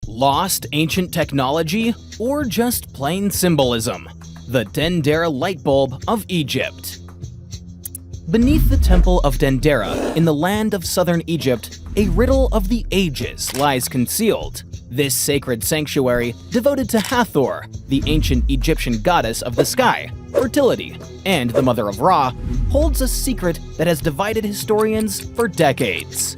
Lost ancient technology, or just plain symbolism? The Dendera Lightbulb of Egypt. Beneath the Temple of Dendera, in the land of southern Egypt, a riddle of the ages lies concealed. This sacred sanctuary, devoted to Hathor, the ancient Egyptian goddess of the sky, fertility, and the mother of Ra, holds a secret that has divided historians for decades.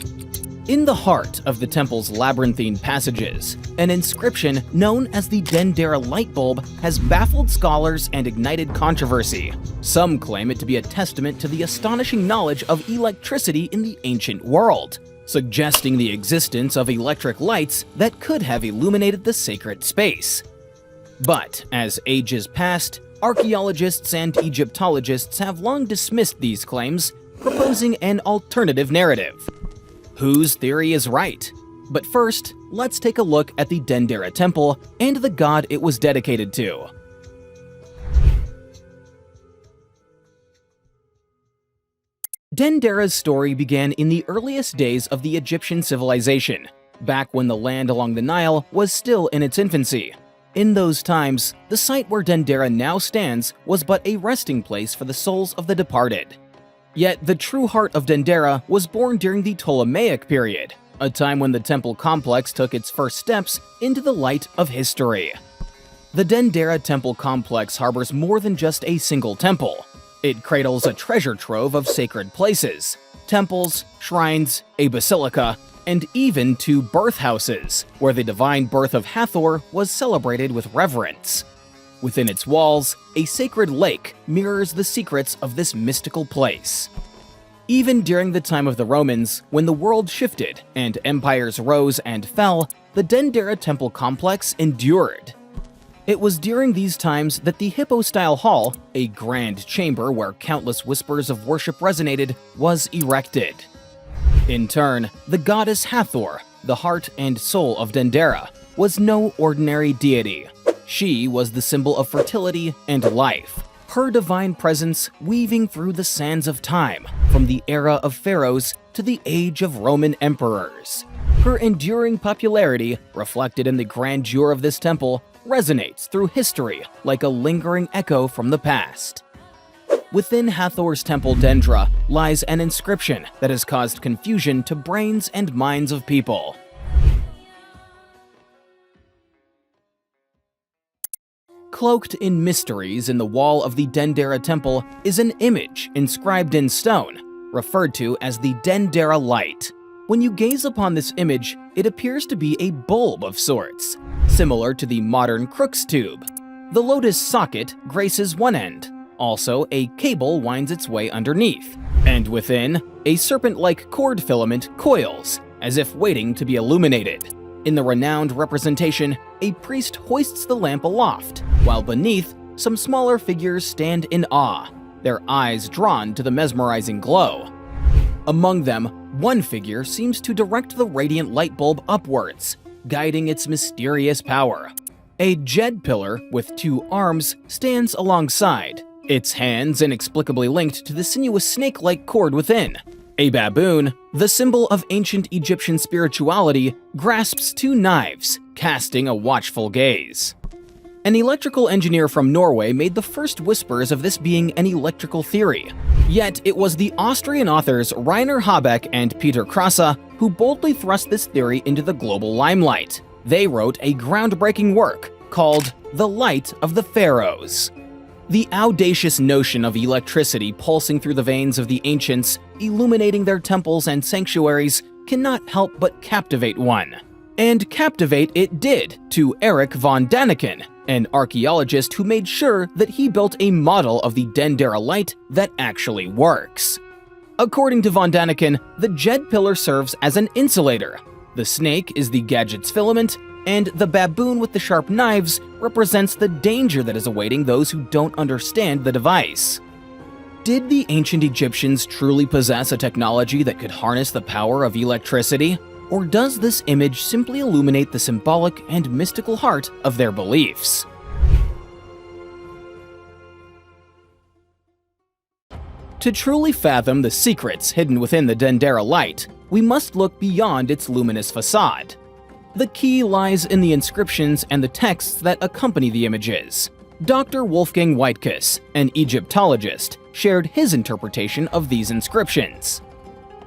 In the heart of the temple's labyrinthine passages, an inscription known as the Dendera Lightbulb has baffled scholars and ignited controversy. Some claim it to be a testament to the astonishing knowledge of electricity in the ancient world, suggesting the existence of electric lights that could have illuminated the sacred space. But as ages passed, archaeologists and Egyptologists have long dismissed these claims, proposing an alternative narrative. Whose theory is right? But first, let's take a look at the Dendera Temple and the god it was dedicated to. Dendera's story began in the earliest days of the Egyptian civilization, back when the land along the Nile was still in its infancy. In those times, the site where Dendera now stands was but a resting place for the souls of the departed. Yet the true heart of Dendera was born during the Ptolemaic period, a time when the temple complex took its first steps into the light of history. The Dendera Temple complex harbors more than just a single temple. It cradles a treasure trove of sacred places, temples, shrines, a basilica, and even two birthhouses, where the divine birth of Hathor was celebrated with reverence. Within its walls, a sacred lake mirrors the secrets of this mystical place. Even during the time of the Romans, when the world shifted and empires rose and fell, the Dendera Temple complex endured. It was during these times that the Hippo-style hall, a grand chamber where countless whispers of worship resonated, was erected. In turn, the goddess Hathor, the heart and soul of Dendera, was no ordinary deity. She was the symbol of fertility and life, her divine presence weaving through the sands of time, from the era of pharaohs to the age of Roman emperors. Her enduring popularity, reflected in the grandeur of this temple, resonates through history like a lingering echo from the past. Within Hathor's temple Dendera lies an inscription that has caused confusion to brains and minds of people. Cloaked in mysteries in the wall of the Dendera Temple is an image inscribed in stone, referred to as the Dendera Light. When you gaze upon this image, it appears to be a bulb of sorts, similar to the modern Crookes tube. The lotus socket graces one end. Also, a cable winds its way underneath, and within, a serpent-like cord filament coils, as if waiting to be illuminated. In the renowned representation, a priest hoists the lamp aloft, while beneath, some smaller figures stand in awe, their eyes drawn to the mesmerizing glow. Among them, one figure seems to direct the radiant light bulb upwards, guiding its mysterious power. A jed pillar with two arms stands alongside, its hands inexplicably linked to the sinuous snake-like cord within. A baboon, the symbol of ancient Egyptian spirituality, grasps two knives, casting a watchful gaze. An electrical engineer from Norway made the first whispers of this being an electrical theory. Yet it was the Austrian authors Rainer Habeck and Peter Krause who boldly thrust this theory into the global limelight. They wrote a groundbreaking work called The Light of the Pharaohs. The audacious notion of electricity pulsing through the veins of the ancients, illuminating their temples and sanctuaries, cannot help but captivate one. And captivate it did to Eric von Daniken, an archaeologist who made sure that he built a model of the Dendera Light that actually works. According to von Daniken, the jed pillar serves as an insulator, the snake is the gadget's filament, and the baboon with the sharp knives represents the danger that is awaiting those who don't understand the device. Did the ancient Egyptians truly possess a technology that could harness the power of electricity? Or does this image simply illuminate the symbolic and mystical heart of their beliefs? To truly fathom the secrets hidden within the Dendera Light, we must look beyond its luminous facade. The key lies in the inscriptions and the texts that accompany the images. Dr. Wolfgang Weitkus, an Egyptologist, shared his interpretation of these inscriptions.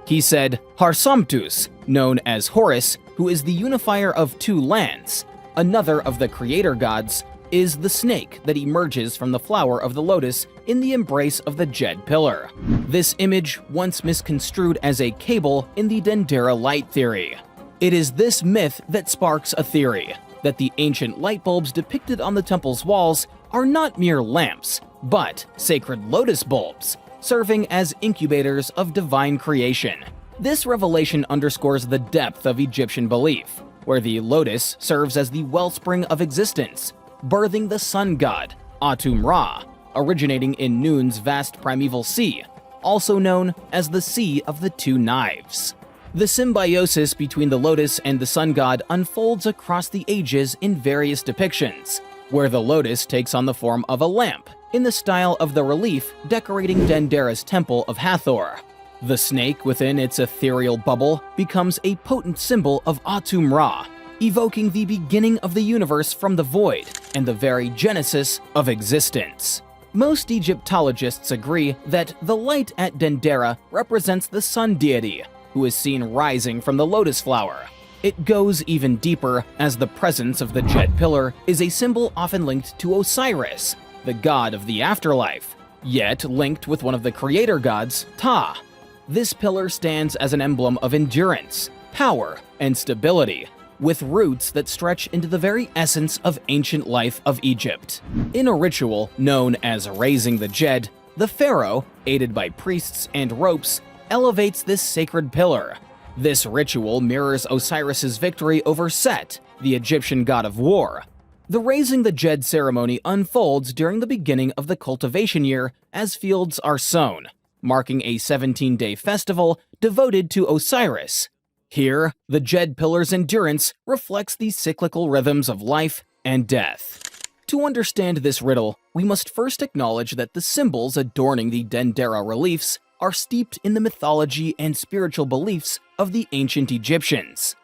He said, Harsamtus, known as Horus, who is the unifier of two lands, another of the creator gods, is the snake that emerges from the flower of the lotus in the embrace of the Djed pillar. This image once misconstrued as a cable in the Dendera Light theory. It is this myth that sparks a theory that the ancient light bulbs depicted on the temple's walls are not mere lamps, but sacred lotus bulbs, serving as incubators of divine creation. This revelation underscores the depth of Egyptian belief, where the lotus serves as the wellspring of existence, birthing the sun god, Atum-Ra, originating in Noon's vast primeval sea, also known as the Sea of the Two Knives. The symbiosis between the lotus and the sun god unfolds across the ages in various depictions, where the lotus takes on the form of a lamp, in the style of the relief decorating Dendera's Temple of Hathor. The snake within its ethereal bubble becomes a potent symbol of Atum-Ra, evoking the beginning of the universe from the void and the very genesis of existence. Most Egyptologists agree that the light at Dendera represents the sun deity, who is seen rising from the lotus flower. It goes even deeper, as the presence of the Djed pillar is a symbol often linked to Osiris, the god of the afterlife, yet linked with one of the creator gods, Ta. This pillar stands as an emblem of endurance, power, and stability, with roots that stretch into the very essence of ancient life of Egypt. In a ritual known as raising the Djed, the pharaoh, aided by priests and ropes, elevates this sacred pillar. This ritual mirrors Osiris's victory over Set, the Egyptian god of war. The raising the Djed ceremony unfolds during the beginning of the cultivation year as fields are sown, marking a 17-day festival devoted to Osiris. Here, the Djed pillar's endurance reflects the cyclical rhythms of life and death. To understand this riddle, we must first acknowledge that the symbols adorning the Dendera reliefs are steeped in the mythology and spiritual beliefs of the ancient Egyptians.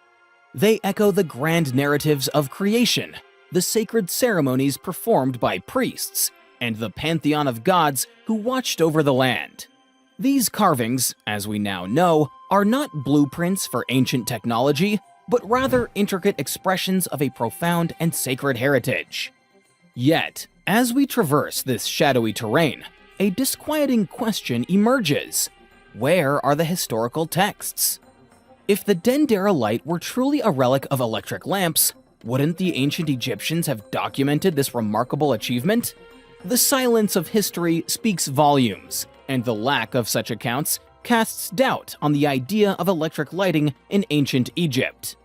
They echo the grand narratives of creation, the sacred ceremonies performed by priests, and the pantheon of gods who watched over the land. These carvings, as we now know, are not blueprints for ancient technology, but rather intricate expressions of a profound and sacred heritage. Yet, as we traverse this shadowy terrain, a disquieting question emerges. Where are the historical texts? If the Dendera Light were truly a relic of electric lamps, wouldn't the ancient Egyptians have documented this remarkable achievement? The silence of history speaks volumes, and the lack of such accounts casts doubt on the idea of electric lighting in ancient Egypt.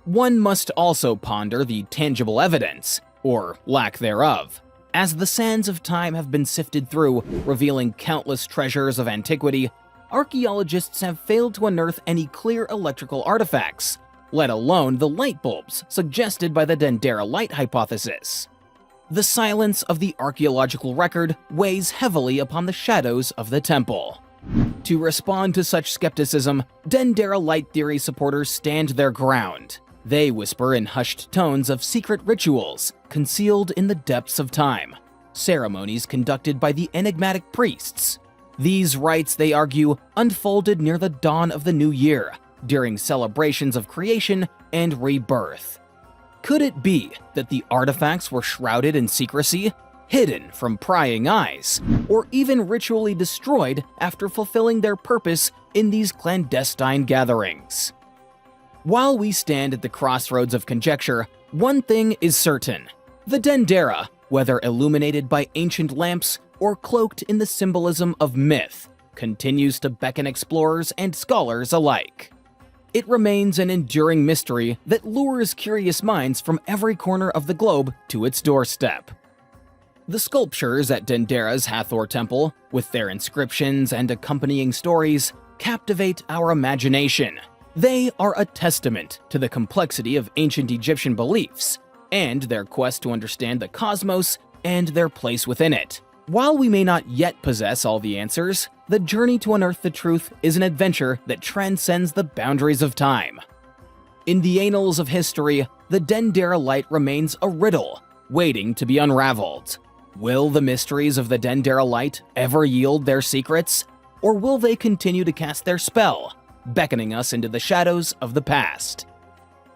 One must also ponder the tangible evidence, or lack thereof, as the sands of time have been sifted through, revealing countless treasures of antiquity. Archaeologists have failed to unearth any clear electrical artifacts, let alone the light bulbs suggested by the Dendera Light hypothesis. The silence of the archaeological record weighs heavily upon the shadows of the temple. To respond to such skepticism, Dendera Light theory supporters stand their ground. They whisper in hushed tones of secret rituals concealed in the depths of time, ceremonies conducted by the enigmatic priests. These rites, they argue, unfolded near the dawn of the new year, during celebrations of creation and rebirth. Could it be that the artifacts were shrouded in secrecy, hidden from prying eyes, or even ritually destroyed after fulfilling their purpose in these clandestine gatherings? While we stand at the crossroads of conjecture, one thing is certain. The Dendera, whether illuminated by ancient lamps or cloaked in the symbolism of myth, continues to beckon explorers and scholars alike. It remains an enduring mystery that lures curious minds from every corner of the globe to its doorstep. The sculptures at Dendera's Hathor Temple, with their inscriptions and accompanying stories, captivate our imagination. They are a testament to the complexity of ancient Egyptian beliefs and their quest to understand the cosmos and their place within it. While we may not yet possess all the answers, the journey to unearth the truth is an adventure that transcends the boundaries of time. In the annals of history, the Dendera Light remains a riddle, waiting to be unraveled. Will the mysteries of the Dendera Light ever yield their secrets? Or will they continue to cast their spell, beckoning us into the shadows of the past?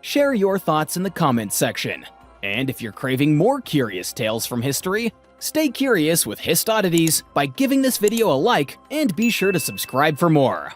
Share your thoughts in the comments section. And if you're craving more curious tales from history, stay curious with HistOddities by giving this video a like and be sure to subscribe for more.